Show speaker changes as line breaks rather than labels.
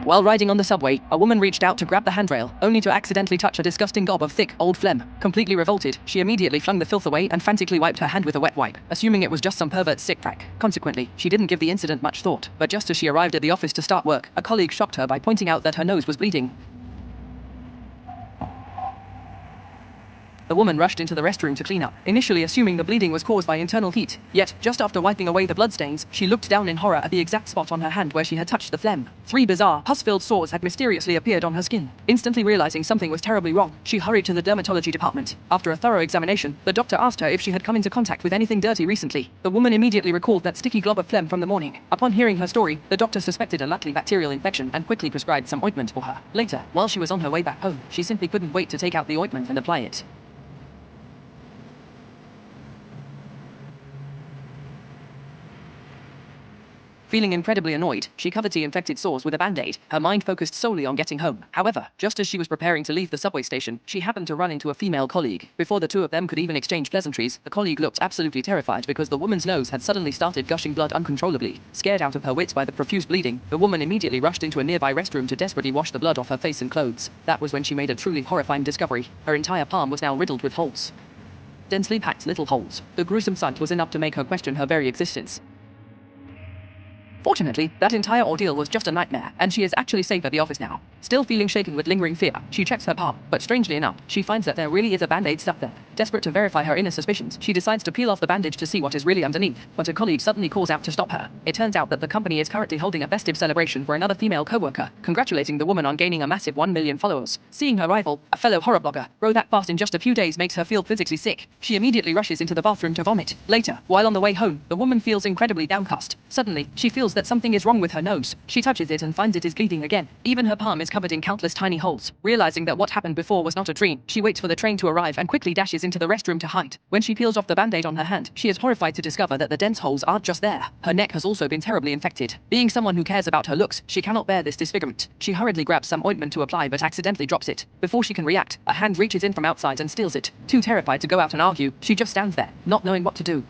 While riding on the subway, a woman reached out to grab the handrail, only to accidentally touch a disgusting gob of thick, old phlegm. Completely revolted, she immediately flung the filth away and frantically wiped her hand with a wet wipe, assuming it was just some pervert's sick crack. Consequently, she didn't give the incident much thought, but just as she arrived at the office to start work, a colleague shocked her by pointing out that her nose was bleeding. The woman rushed into the restroom to clean up, initially assuming the bleeding was caused by internal heat. Yet, just after wiping away the bloodstains, she looked down in horror at the exact spot on her hand where she had touched the phlegm. 3 bizarre, pus-filled sores had mysteriously appeared on her skin. Instantly realizing something was terribly wrong, she hurried to the dermatology department. After a thorough examination, the doctor asked her if she had come into contact with anything dirty recently. The woman immediately recalled that sticky glob of phlegm from the morning. Upon hearing her story, the doctor suspected a likely bacterial infection and quickly prescribed some ointment for her. Later, while she was on her way back home, she simply couldn't wait to take out the ointment and apply it. Feeling incredibly annoyed, she covered the infected sores with a band-aid, her mind focused solely on getting home. However, just as she was preparing to leave the subway station, she happened to run into a female colleague. Before the two of them could even exchange pleasantries, the colleague looked absolutely terrified because the woman's nose had suddenly started gushing blood uncontrollably. Scared out of her wits by the profuse bleeding, the woman immediately rushed into a nearby restroom to desperately wash the blood off her face and clothes. That was when she made a truly horrifying discovery. Her entire palm was now riddled with holes. Densely packed little holes. The gruesome sight was enough to make her question her very existence. Fortunately, that entire ordeal was just a nightmare, and she is actually safe at the office now. Still feeling shaken with lingering fear, she checks her palm, but strangely enough, she finds that there really is a band-aid stuck there. Desperate to verify her inner suspicions, she decides to peel off the bandage to see what is really underneath, but a colleague suddenly calls out to stop her. It turns out that the company is currently holding a festive celebration for another female co-worker, congratulating the woman on gaining a massive 1 million followers. Seeing her rival, a fellow horror blogger, grow that fast in just a few days makes her feel physically sick. She immediately rushes into the bathroom to vomit. Later, while on the way home, the woman feels incredibly downcast. Suddenly, she feels that something is wrong with her nose. She touches it and finds it is bleeding again. Even her palm is covered in countless tiny holes. Realizing that what happened before was not a dream, she waits for the train to arrive and quickly dashes into the restroom to hide. When she peels off the band-aid on her hand, she is horrified to discover that the dense holes aren't just there. Her neck has also been terribly infected. Being someone who cares about her looks, she cannot bear this disfigurement. She hurriedly grabs some ointment to apply but accidentally drops it. Before she can react, a hand reaches in from outside and steals it. Too terrified to go out and argue, she just stands there, not knowing what to do.